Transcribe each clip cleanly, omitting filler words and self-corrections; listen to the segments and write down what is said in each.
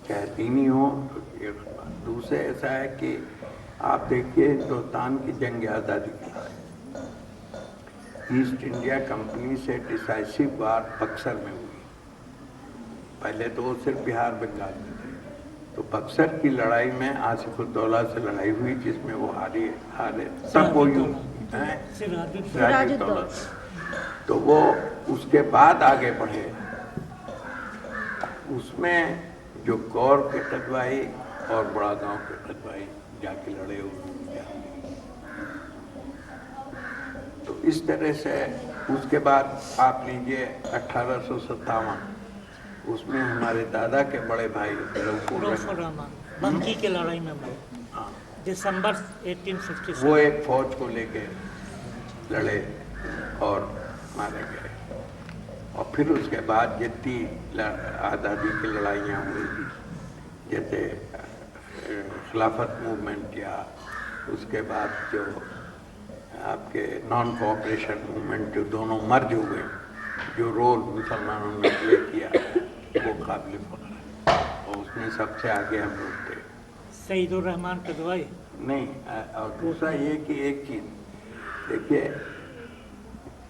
चाहे दीनी हो। दूसरे ऐसा है कि आप देखिए हिंदुस्तान की जंग आज़ादी की लड़ाई ईस्ट इंडिया कंपनी से डिसाइसिव वार बक्सर में हुई। पहले तो वो सिर्फ बिहार बंगाल में थे, तो बक्सर की लड़ाई में आसिफुद्दौला से लड़ाई हुई जिसमें वो हारे सब वो सिराजुद्दौला। तो वो उसके बाद आगे बढ़े, उसमें जो गौर के कदवाई और बड़ा गांव के कदवाई जाके लड़े हुए। तो इस तरह से उसके बाद आप लीजिए 1857, उसमें हमारे दादा के बड़े भाई बंकी की लड़ाई में दिसंबर 1857 वो एक फौज को लेके लड़े और मारे गए। और फिर उसके बाद जितनी आज़ादी की लड़ाइयाँ हुई, जैसे खिलाफत मूवमेंट या उसके बाद जो आपके नॉन कोऑपरेशन मूवमेंट, जो दोनों मर्ज हुए, जो रोल मुसलमानों ने प्ले किया वो काबिल फख्र है। और उसमें सबसे आगे हम लोग थे। शहीदुर रहमान कदवाई नहीं, और दूसरा ये कि एक चीज़ देखिए,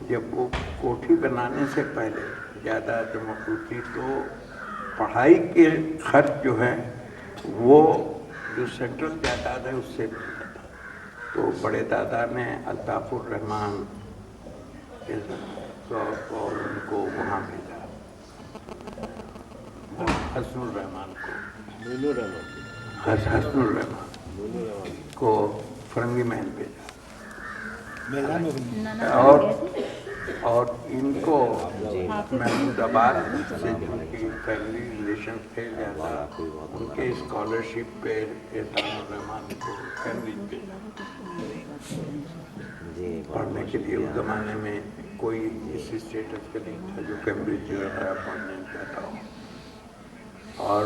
जब वो कोठी बनाने से पहले ज़्यादा जमहूर थी तो पढ़ाई के खर्च जो है वो जो सेंट्रल जायदाद है उससे मिलता था। तो बड़े दादा ने अल्ताफुर रहमान और उनको वहाँ भेजा, हसनुर रहमान को फरंगी महल भेजा। और इनको महमूदाबाद से जिनकी फैमिली रिलेशन थे ज़्यादा, उनके स्कॉलरशिप पे एहसानुर रहमान को कैम्ब्रिज भेजा पढ़ने के लिए। उस ज़माने में कोई इस स्टेटस का नहीं था जो कैम्ब्रिज पढ़ने जाता हो। और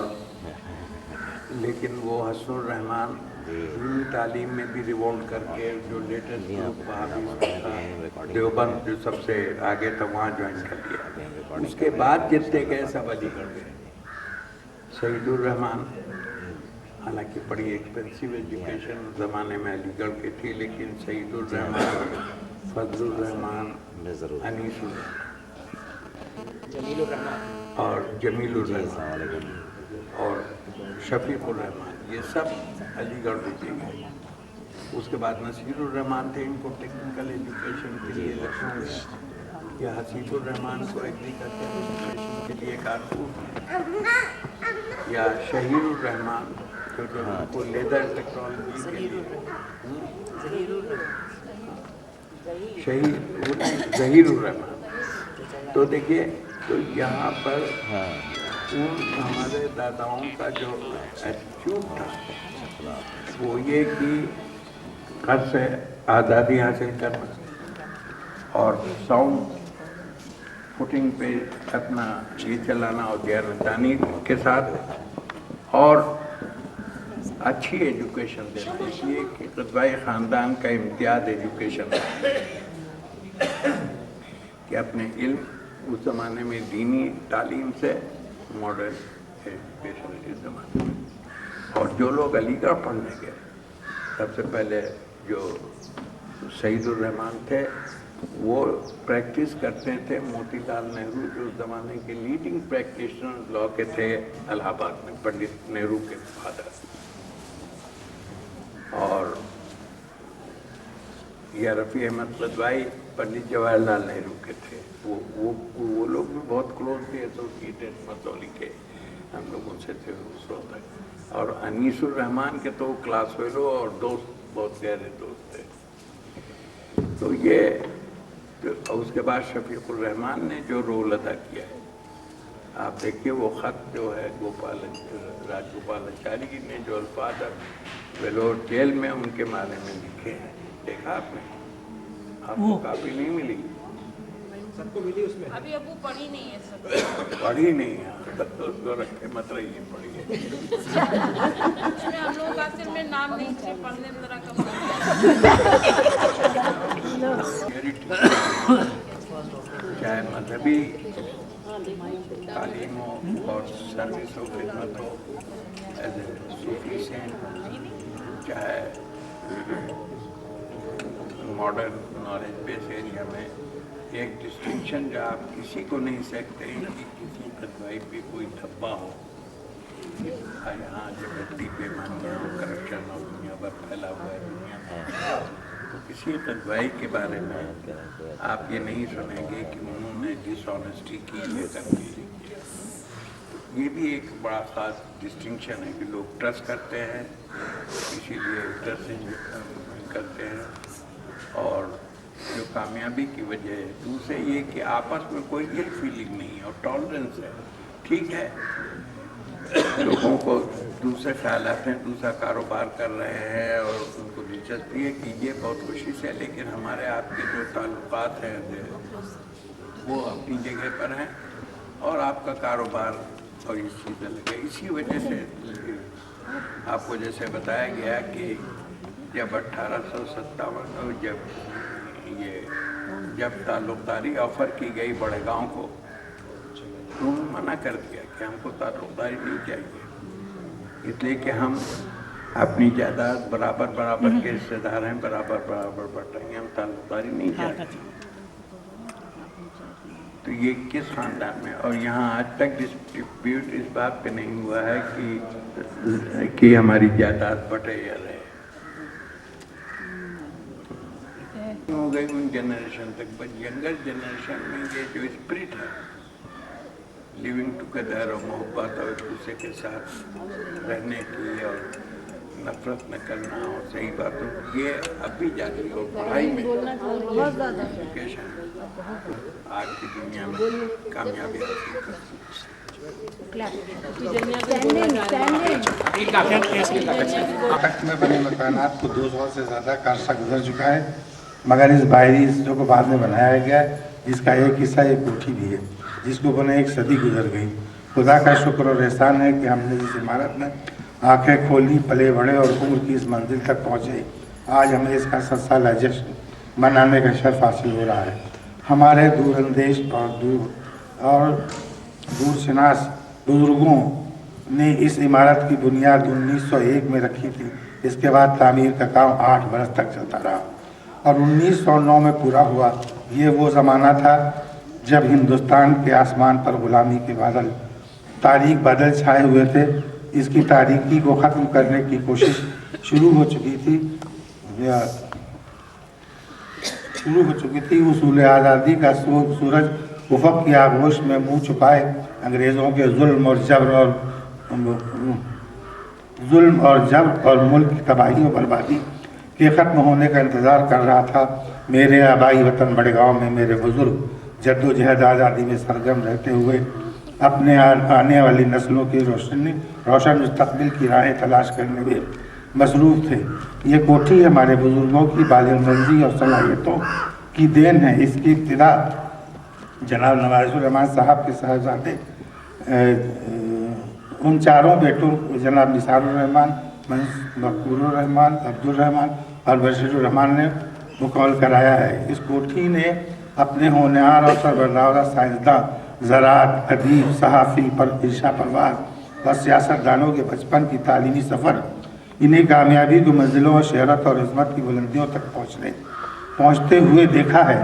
लेकिन वो हसनुर रहमान दीनी तालीम में भी रिवोल्ट करके जो लेटेस्ट देवबंद जो सबसे आगे था वहाँ ज्वाइन कर लिया। उसके बाद जितने गए सब अलीगढ़ गए। शहीदुर रहमान हालांकि बड़ी एक्सपेंसिव एजुकेशन उस ज़माने में अलीगढ़ की थी, लेकिन शहीदुर रहमान, फजलुर रहमान, अनीसुर और जमीलुर रहमान और शफीकुर रहमान, ये सब अलीगढ़ भेजे गए। उसके बाद नसीरुर रहमान थे, इनको टेक्निकल एजुकेशन के लिए लखनऊ गया। या हसीबुर रहमान को एग्रीकल्चर एजुकेशन के लिए कानपुर, या शहीरुर रहमान जो उनको लेदर टेक्नोलॉजी के लिए, जहीरुर रहमान। तो देखिए, तो यहाँ पर उन हमारे दादाओं का जो एटीट्यूड था वो ये कि घर से आज़ादी हासिल करना और साउंड फुटिंग पे अपना ये चलाना और गैरदानी के साथ और अच्छी एजुकेशन देना। इसलिए कि कदवाई ख़ानदान का इम्तियाज़ एजुकेशन कि अपने इल्म उस ज़माने में दीनी तालीम से मॉडर्न एजुकेशन के ज़माने में। और जो लोग अलीगढ़ पढ़ने गए, सबसे पहले जो शहीदुर रहमान थे वो प्रैक्टिस करते थे मोतीलाल नेहरू, जो उस ज़माने के लीडिंग प्रैक्टिशनर लॉ के थे इलाहाबाद में, पंडित नेहरू के फादर। और या रफ़ी अहमद कदवाई पंडित जवाहरलाल नेहरू के थे। वो लोग भी बहुत क्लोज थे, एसोसिएटेड मसौली के हम लोगों से थे उस वक्त। और अनीसुर रहमान के तो क्लास फेलो और दोस्त, बहुत गहरे दोस्त थे। तो ये उसके बाद शफीकुर रहमान ने जो रोल अदा किया है, आप देखिए वो ख़त जो है राजगोपालाचारी ने जो अल्फाज वेलोर जेल में उनके बारे में लिखे हैं, देखा आपने? आपको काफ़ी नहीं मिली? सबको मिली उसमें? अभी अब वो पढ़ी नहीं है सब। पढ़ी नहीं है तो रखे मत रहिए, पढ़िए। उसमें हम लोगों का सिर में नाम नहीं थे, पढ़ने में जरा कम। चाहे मजहबी तालीम हो और सर्विस हो, खिदमत हो, चाहे मॉडर्न नॉलेज बेस एरिया में एक डिस्टिंक्शन जो आप किसी को नहीं सकते कि किसी कदवाई पे कोई धब्बा हो, यहाँ जो बत्ती बेमानियाँ हो, करप्शन हो, दुनिया भर फैला हुआ है दुनिया में, तो किसी कदवाई के बारे में आप ये नहीं सुनेंगे कि उन्होंने डिसऑनेस्टी की है करके। ये भी एक बड़ा ख़ास डिस्टिंक्शन है कि लोग ट्रस्ट करते हैं, इसीलिए ट्रस्ट करते हैं। और जो कामयाबी की वजह है, दूसरे ये कि आपस में कोई इल फीलिंग नहीं है और टॉलरेंस है। ठीक है, लोगों को दूसरे ख्याल आते हैं, दूसरा कारोबार कर रहे हैं और उनको दिलचस्पी है कि ये बहुत खुशी से, लेकिन हमारे आपके जो ताल्लुकात हैं वो अपनी जगह पर हैं और आपका कारोबार और इस चीज़ लगे। इसी वजह से आपको जैसे बताया गया कि जब 1857 जब ताल्लुकदारी ऑफर की गई बड़गांव को, उन्होंने मना कर दिया कि हमको ताल्लुकदारी नहीं चाहिए, इसलिए कि हम अपनी जायदाद बराबर बराबर के हिस्सेदार हैं, बराबर बराबर बटाएंगे, हम ताल्लुकदारी नहीं चाहते। तो ये किस खानदान में, और यहाँ आज तक डिस्प्यूट इस बात पे नहीं हुआ है कि हमारी जायदाद बटे या रहे। हो गई उन जनरेशन तक, बट यंगर जनरेशन में ये जो स्पिरिट है लिविंग टुगेदर और मोहब्बत और एक दूसरे के साथ रहने की और नफरत न करना और सही बातों, ये अभी जाती है। और पढ़ाई में एजुकेशन आज की दुनिया में कामयाबी हासिल करती तक में बने मकानात को 200 से ज़्यादा कारसा गुजर चुका है, मगर इस बाहरी हिस्सों को बाद में बनाया गया, जिसका एक हिस्सा एक कोठी भी है, जिसको बने एक सदी गुजर गई। खुदा का शुक्र और एहसान है कि हमने इस इमारत में आंखें खोली, पले बढ़े और उम्र की इस मंजिल तक पहुँचे। आज हमें इसका 7 साला जश्न मनाने का शर्फ हासिल हो रहा है। हमारे दूरअंदेश और दूरशनास बुजुर्गों ने इस इमारत की बुनियाद 1901 में रखी थी। इसके बाद तामीर का काम 8 बरस तक चलता रहा और 1909 में पूरा हुआ। ये वो ज़माना था जब हिंदुस्तान के आसमान पर गुलामी के तारीख बादल छाए हुए थे। इसकी तारीकी को ख़त्म करने की कोशिश शुरू हो चुकी थी। उसूल आज़ादी का सूरज उफ़क़ की आगोश में मुँह छुपाए अंग्रेज़ों के जुल्म और जबर और मुल्क की तबाही और बर्बादी के ख़त्म होने का इंतज़ार कर रहा था। मेरे आबाई वतन बड़गांव में मेरे बुज़ुर्ग जद्दोजहद आज़ादी में सरगर्म रहते हुए अपने आने वाली नस्लों की रोशन मुस्तक़बिल की राहें तलाश करने में मसरूफ़ थे। ये कोठी हमारे बुज़ुर्गों की बालिग़मंदी और सलाहियतों की देन है। इसकी इब्तिदा जनाब नवाज़ुर रहमान साहब के साहबजादे उन चारों बेटों जनाब निसारुर रहमान, मकबूरुर रहमान, अब्दुल रहमान और बशीरुर रहमान ने मुकम्मल कराया है। इस कोठी ने अपने होनहार और सरबराह साइंसदान, ज़राअत, अदीब, सहाफ़ी, इर्शा परवाज़ और सियासतदानों के बचपन की तालीमी सफ़र इन्हें कामयाबी की मंजिलों और शहरत और इज़्ज़त की बुलंदियों तक पहुँचते हुए देखा है।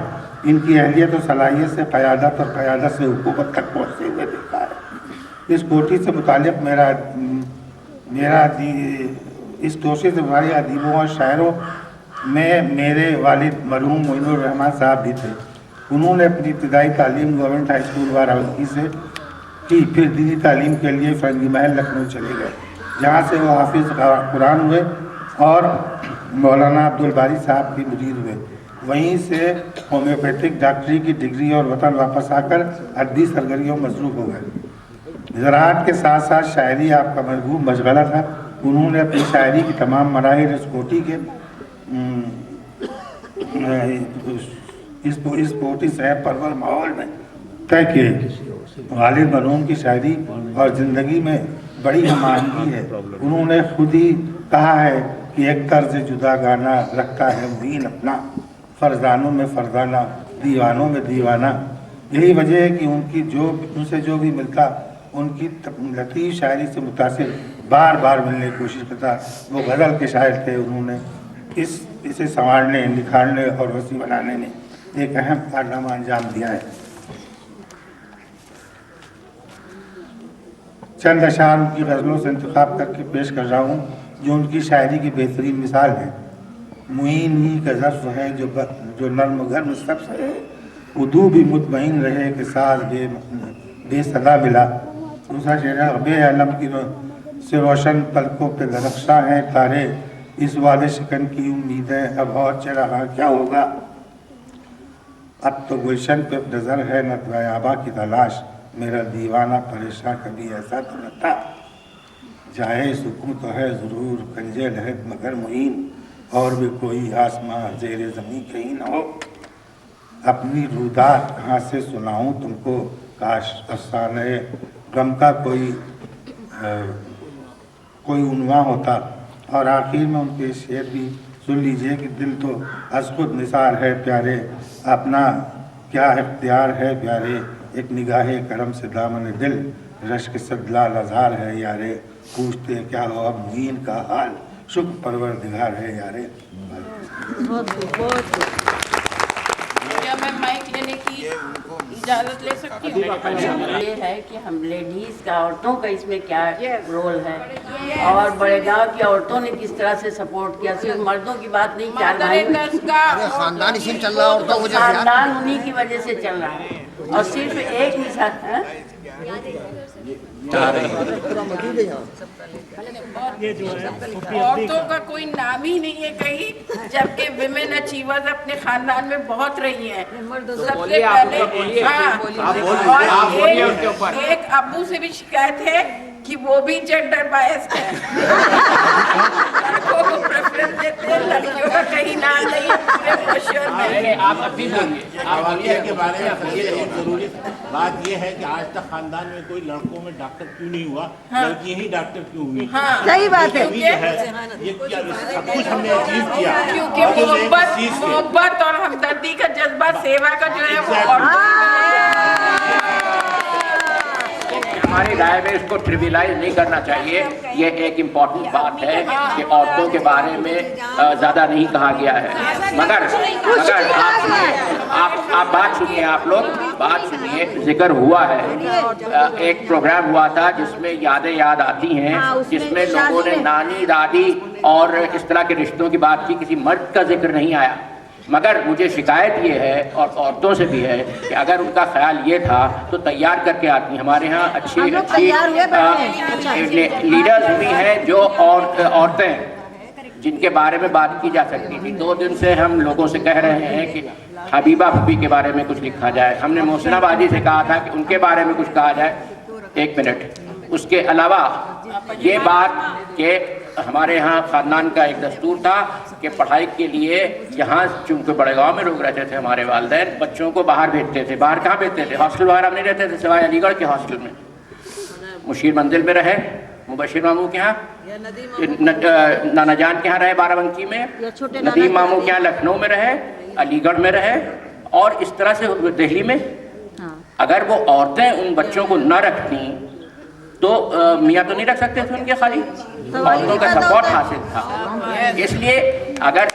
इनकी अहलियत और सलाहियत से क़यादत और क़यादत से हुकूमत तक पहुँचते हुए देखा है। इस कोठी से मुताल्लिक़ इस कोठी से हमारे अदीबों और शायरों में मेरे वालिद मरहूम मोइनुर रहमान साहब भी थे। उन्होंने अपनी इब्तिदाई तालीम गवर्नमेंट हाई स्कूल वाराणसी से की, फिर दीनी तालीम के लिए फरंगी महल लखनऊ चले गए, जहाँ से वो हाफिज़ कुरान हुए और मौलाना अब्दुल बारी साहब की मुरीद हुए। वहीं से होम्योपैथिक डॉक्टरी की डिग्री और वतन वापस आकर अदबी सरगर्मियों में मसरूफ़ हो गए। ज़राअत के साथ साथ शायरी आपका महबूब मशगला था। उन्होंने अपनी शायरी की तमाम मराहिल इस कोठी के इस कोठी सहब परवर माहौल में तय किए। वालिद मरहूम की शायरी और ज़िंदगी में बड़ी हमाहंगी है। उन्होंने खुद ही कहा है कि एक तर्ज जुदा गाना रखता है मुहीन अपना, फरजानों में फरजाना, दीवानों में दीवाना। यही वजह है कि उनसे जो भी मिलता ان کی لطیف شاعری سے متاثر بار بار ملنے کی کوشش کرتا. وہ غزل کے شاعر تھے. انہوں نے اسے سنوارنے, نکھارنے اور وسیع بنانے میں ایک اہم کارنامہ انجام دیا ہے. چند اشعار ان کی غزلوں سے انتخاب کر کے پیش کر رہا ہوں جو ان کی شاعری کی بہترین مثال ہے. معین ہی کا ظرف ہے جو نرم و گرم سبز ہے, اردو بھی مطمئن رہے کہ ساز بے صدا ملا. دوسرا شعر ہے, بے علم کی سے روشن پلکوں پہ درخشاں ہیں تارے, اس وعدے شکن کی امیدیں اب اور چراغاں کیا ہوگا. اب تو گلشن پہ نظر ہے نہ دریابا کی تلاش, میرا دیوانہ پریشان کبھی ایسا تو نہ تھا. جائے سکون تو ہے ضرور کنجے لہد مگر معین, اور بھی کوئی آسماں زیر زمین کہیں نہ ہو. اپنی رودات کہاں سے سناؤں تم کو, کاش افسانہ غم کا کوئی عنوان ہوتا. اور آخر میں ان کے شعر بھی سن لیجئے کہ دل تو از خود نثار ہے پیارے, اپنا کیا اختیار ہے پیارے, ایک نگاہ کرم سے دامن دل رشک صد لال ازار ہے یارے, پوچھتے کیا ہو اب معین کا حال, شکر پروردگار ہے یارے. کیا میں مائک لینے کی اجازت لے سکتی ہوں؟ یہ ہے کہ ہم لیڈیز کا, عورتوں کا اس میں کیا رول ہے, اور بڑے گاؤں کی عورتوں نے کس طرح سے سپورٹ کیا. صرف مردوں کی بات نہیں, چار بھائی خاندان اسی میں چل رہا ہے, عورتوں کو خاندان انہی کی وجہ سے چل رہا ہے. اور صرف ایک مثال ہے, عورتوں کا کوئی نام ہی نہیں ہے کہیں, جبکہ ویمن اچیورز اپنے خاندان میں بہت رہی ہیں. سب سے پہلے اور ایک ابو سے بھی شکایت ہے کہ وہ بھی جینڈر بائس ہے, لڑکوں کو پریفرنس دیتے ہیں, لڑکیوں کا کہیں نام نہیں ہے پورے معاشرے میں. آپ ابھی حالیہ کے بارے میں ایک ضروری بات یہ ہے کہ آج تک خاندان میں کوئی لڑکوں میں ڈاکٹر کیوں نہیں ہوا, لڑکیاں ہی ڈاکٹر کیوں ہوئی. صحیح بات ہے. یہ سب کچھ ہم نے اچیو کیا کیونکہ محبت اور ہمدردی کا جذبہ, سیوا کا جو ہے وہ ہماری رائے میں اس کو ٹریویلائز نہیں کرنا چاہیے. یہ ایک امپورٹنٹ بات ہے کہ عورتوں کے بارے میں زیادہ نہیں کہا گیا ہے. مگر آپ بات سنیے, آپ لوگ بات سنیے. ذکر ہوا ہے, ایک پروگرام ہوا تھا جس میں یادیں یاد آتی ہیں, جس میں لوگوں نے نانی دادی اور اس طرح کے رشتوں کی بات کی, کسی مرد کا ذکر نہیں آیا. مگر مجھے شکایت یہ ہے, اور عورتوں سے بھی ہے, کہ اگر ان کا خیال یہ تھا تو تیار کر کے آتی. ہمارے ہاں اچھی لیڈرز بھی ہیں جو عورتیں جن کے بارے میں بات کی جا سکتی تھی. 2 دن سے ہم لوگوں سے کہہ رہے ہیں کہ حبیبہ بھبی کے بارے میں کچھ لکھا جائے. ہم نے محسن آبادی سے کہا تھا کہ ان کے بارے میں کچھ کہا جائے. 1 منٹ. اس کے علاوہ یہ بات کہ ہمارے ہاں خاندان کا ایک دستور تھا کہ پڑھائی کے لیے یہاں چونکہ بڑے گاؤں میں لوگ رہتے تھے, ہمارے والدین بچوں کو باہر بھیجتے تھے. باہر کہاں بھیجتے تھے؟ ہاسٹل وغیرہ نہیں رہتے تھے سوائے علی گڑھ کے ہاسٹل میں. مشیر منزل میں رہے, مبشر ماموں کے ہاں, نانا جان کے ہاں رہے بارہ بنکی میں, ندیم ماموں کے ہاں لکھنؤ میں رہے, علی گڑھ میں رہے, اور اس طرح سے دہلی میں. اگر وہ عورتیں ان بچوں کو نہ رکھتی تو میاں تو نہیں رکھ سکتے تھے ان کے, خالی عورتوں کا سپورٹ حاصل تھا. اس لیے اگر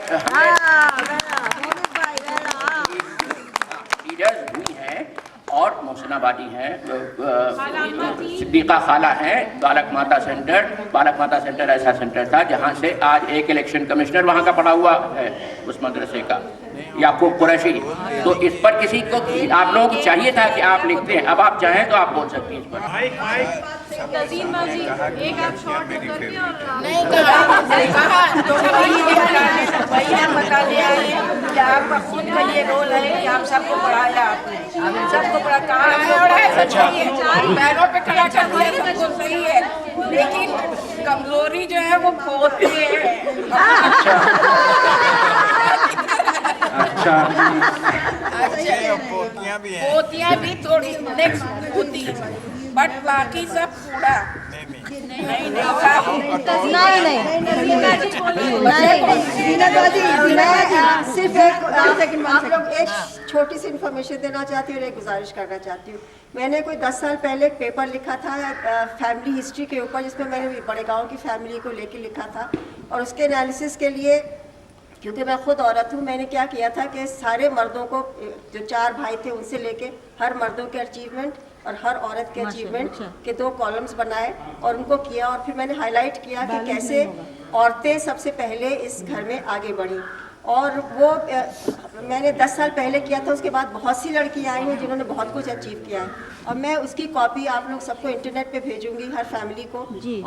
لیڈرز ہوئی ہیں, اور محسن آبادی ہیں, صدیقہ خالہ ہیں, بالک ماتا سینٹر ایسا سینٹر تھا جہاں سے آج ایک الیکشن کمشنر وہاں کا پڑا ہوا ہے اس مدرسے کا, یعقوب قریشی. تو اس پر کسی کو, آپ لوگوں کو چاہیے تھا کہ آپ لکھتے ہیں. اب آپ چاہیں تو آپ بول سکتی ہیں اس پر. نظیم بازی ایک آپ شارٹ کر کے اور نہیں کہا تو وہی ہم بتا دیا ہے کہ آپ کا خود کا یہ رول ہے کہ آپ سب کو پڑھایا, آپ نے سب کو پڑھا, کہا پیروں پہ کھڑا کر دیا سب کو, صحیح ہے, لیکن کمزوری جو ہے وہ بہت ہے. پوتیاں بھی تھوڑی نیکسٹ ہوتی, بٹ باقی سب پورا نہیں. सिर्फ आप लोग एक छोटी सी इन्फॉर्मेशन देना चाहती हूँ और एक गुजारिश करना चाहती हूँ। मैंने कोई 10 साल पहले एक पेपर लिखा था फैमिली हिस्ट्री के ऊपर, जिसमें मैंने बड़े गाँव की फैमिली को लेके लिखा था, और उसके एनालिसिस के लिए, क्योंकि मैं खुद औरत हूँ, मैंने क्या किया था कि सारे मर्दों को, जो 4 भाई थे उनसे लेके हर मर्दों के अचीवमेंट और हर औरत के अचीवमेंट के 2 कॉलम्स बनाए और उनको किया, और फिर मैंने हाईलाइट किया कि कैसे औरतें सबसे पहले इस घर में आगे बढ़ी। और वो मैंने 10 साल पहले किया था, उसके बाद बहुत सी लड़कियां आई हैं जिन्होंने बहुत कुछ अचीव किया है, और मैं उसकी कॉपी आप लोग सबको इंटरनेट पे भेजूंगी, हर फैमिली को,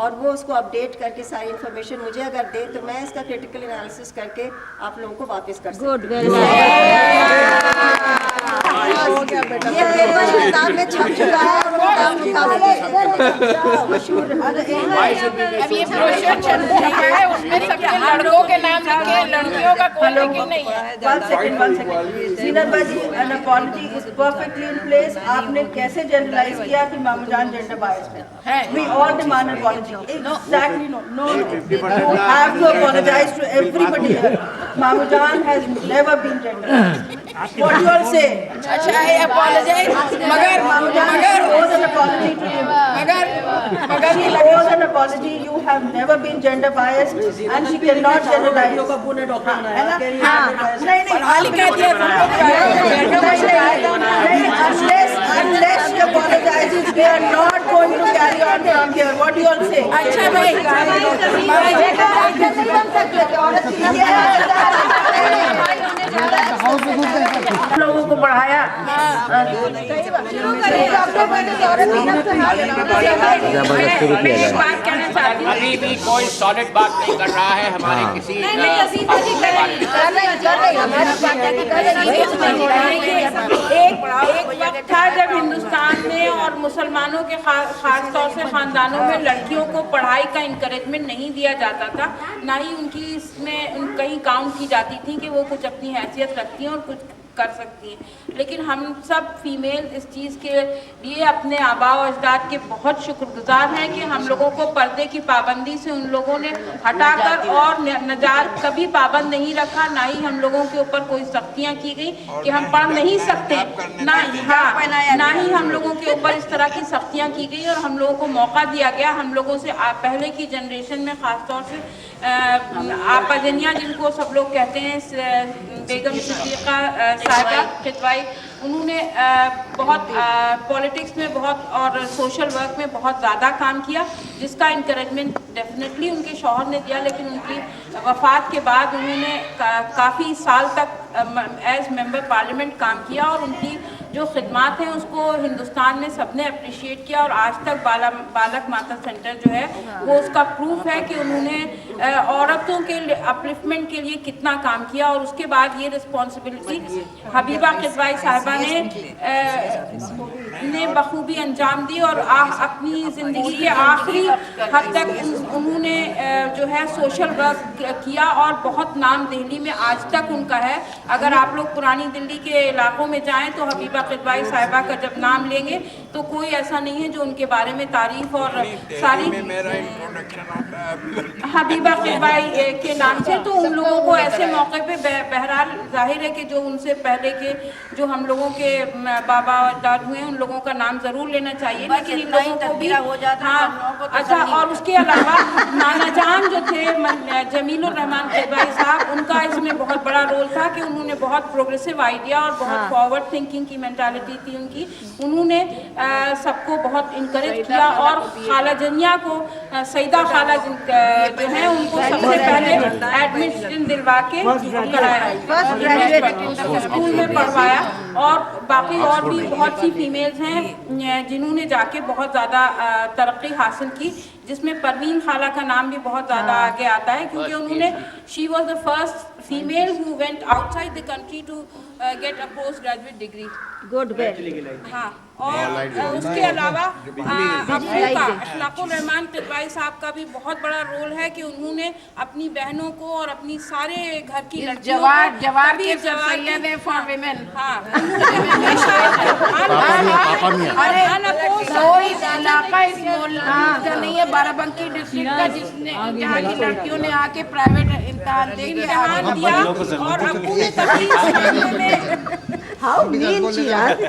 और वो उसको अपडेट करके सारी इन्फॉर्मेशन मुझे अगर दे तो मैं इसका क्रिटिकल एनालिसिस करके आप लोगों को वापस कर सकती हूँ। ये पेपर किताब में छप चुका है, मशहूर। अब ये ब्रोशर चल रहा है, उसमें सबके लड़कों के नाम लिखे, लड़कियों का कोई लेकिन नहीं है। One second. Zinat Baji, an apology is perfectly in place. आपने कैसे जनरलाइज किया कि मामूजान जेंडर बायस्ड है? We all demand an apology. Exactly no. You have to apologize to everybody here. Mamujan has never been gender. What do you all say? अच्छा है apologize, मगर owes an apology to you. मगर She owes an apology. You have never been gender biased, and she cannot generalize. है ना? नहीं हाल ही कह दिया unless she apologizes, we are not going to carry on from here. What do you all say? अच्छा भाई लोगों को बढ़ाया। अभी भी कोई सॉलिड बात नहीं कर रहा है हमारे किसी एक वक्त था जब हिंदुस्तान में और मुसलमानों के खास तौर से खानदानों में लड़कियों को पढ़ाई का इंकरेजमेंट नहीं दिया जाता था, ना ही उनकी इसमें कहीं काउंट की जाती थी कि वो कुछ अपनी हैसियत रखती हैं और कुछ कर सकती हैं। लेकिन हम सब फीमेल इस चीज़ के लिए अपने आबा और अजदाद के बहुत शुक्रगुजार हैं कि हम लोगों को पर्दे की पाबंदी से उन लोगों ने हटाकर और नजात कभी पाबंद नहीं रखा, ना ही हम लोगों के ऊपर कोई सख्तियाँ की गई कि हम पढ़ नहीं सकते, ना ही हम लोगों के ऊपर इस तरह की सख्तियाँ की गई और हम लोगों को मौका दिया गया। हम लोगों से पहले की जनरेशन में ख़ास तौर से आपा जिनको सब लोग कहते हैं, बेगम सिद्दीक़ा साहिबा कितवाई, उन्होंने बहुत पॉलिटिक्स में बहुत और सोशल वर्क में बहुत ज़्यादा काम किया, जिसका इंकरेजमेंट डेफिनेटली उनके शौहर ने दिया। लेकिन उनकी वफ़ात के बाद उन्होंने काफ़ी साल तक एज मेंबर पार्लियामेंट काम किया और उनकी जो खिदमात हैं उसको हिंदुस्तान में सबने अप्रिशिएट किया। और आज तक बालक माता सेंटर जो है वो उसका प्रूफ है कि उन्होंने औरतों के अपलिफ्टमेंट के लिए कितना काम किया। और उसके बाद ये रिस्पॉन्सिबिलिटी हबीबा कितवाई साहिबा ने बखूबी अंजाम दी और अपनी ज़िंदगी के आखिरी हद तक उन्होंने जो है सोशल वर्क किया और बहुत नाम दिल्ली में आज तक उनका है। अगर आप लोग पुरानी दिल्ली के इलाकों में जाएं तो हबीबा कितवाई साहिबा का जब नाम लेंगे तो कोई ऐसा नहीं है जो उनके बारे में तारीफ और सारी हबीबा कितवाई के नाम से। तो उन लोगों को ऐसे मौके पे बहरहाल जाहिर है कि जो उनसे पहले के जो हम लोगों के बाबा दाद हुए उन लोगों का नाम ज़रूर लेना चाहिए, लेकिन इन लोगों को भी अच्छा। और उसके अलावा नाना जान जो थे जमीलुर रहमान कितवाई साहब, उनका इसमें बहुत बड़ा रोल था कि उन्होंने बहुत प्रोग्रेसिव आइडिया और बहुत फॉरवर्ड थिंकिंग की मेंटालिटी थी उनकी। उन्होंने सबको बहुत इनकरेज किया और खाला जनिया को सईदा खाला जो है उनको सबसे पहले एडमिशन दिलवा के कराया, स्कूल में पढ़वाया। और बाकी और भी बहुत सी फीमेल्स हैं जिन्होंने जाके बहुत ज़्यादा तरक्की हासिल की, जिसमें परवीन खाला का नाम भी बहुत ज़्यादा आगे आता है क्योंकि उन्होंने she was the first female who went outside the country to get a post graduate degree. Good well हाँ, और उसके अलावा अशलाकुर रहमान किदवाई साहब का भी बहुत बड़ा रोल है कि उन्होंने अपनी बहनों को और अपनी सारे घर की लड़कियों को जवाब के सैयद फॉर विमेन। हाँ, कोई इलाका इस का नहीं है बाराबंकी डिस्ट्रिक्ट का जिसने जहाँ की लड़कियों ने आके प्राइवेट इम्तिहान दिया और अबू ने तकलीफ इस मामले में हाउ मीन चिराग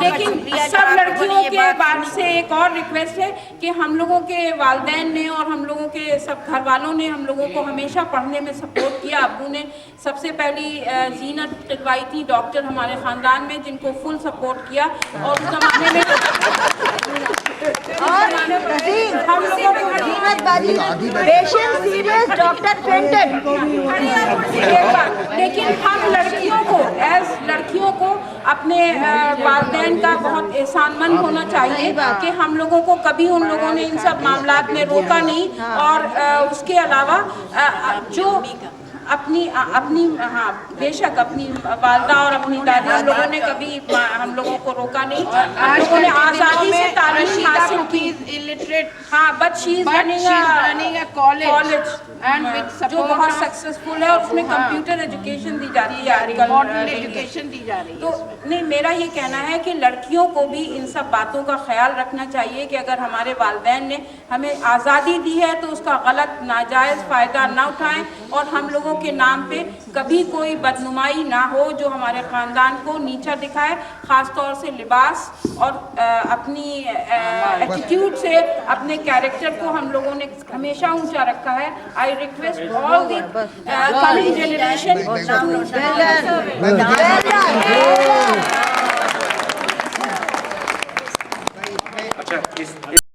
लेकिन सब लड़कियों के बाद से एक और रिक्वेस्ट है कि हम लोगों के वालिदैन ने और हम लोगों के सब घर वालों ने हम लोगों को हमेशा पढ़ने में सपोर्ट किया। अब्बू ने सबसे पहली जीनत टिकवाई थी डॉक्टर हमारे ख़ानदान में, जिनको फुल सपोर्ट किया। और उस ज़माने में हम लोगों को जीनत बाजी पेशेंट सीरियस डॉक्टर फेंटेड। लेकिन हम लड़कियों को लड़कियों को अपने वालिदैन का बहुत एहसानमंद होना चाहिए कि हम लोगों को कभी उन लोगों ने इन सब मामलात में रोका नहीं। और उसके अलावा जो अपनी हाँ बेशक अपनी वालदा और अपनी दादी हम लोगों ने कभी हम लोगों को रोका नहीं। हम लोगों ने आज़ादी से तालीम हासिल की। इलिटरेट हाँ, but she is running a college and with जो बहुत सक्सेसफुल है और उसमें कंप्यूटर एजुकेशन दी जाती है आजकल, मॉडर्न एजुकेशन दी जा रही है। तो नहीं, मेरा ये कहना है कि लड़कियों को भी इन सब बातों का ख्याल रखना चाहिए कि अगर हमारे वालिदैन ने हमें आज़ादी दी है तो उसका गलत नाजायज़ फ़ायदा ना उठाएं और हम लोगों के नाम पे कभी कोई बदनुमाई ना हो जो हमारे ख़ानदान को नीचा दिखाए, ख़ास तौर से लिबास और अपनी एटीट्यूड से अपने कैरेक्टर को हम लोगों ने हमेशा ऊंचा रखा है। I request all the coming generation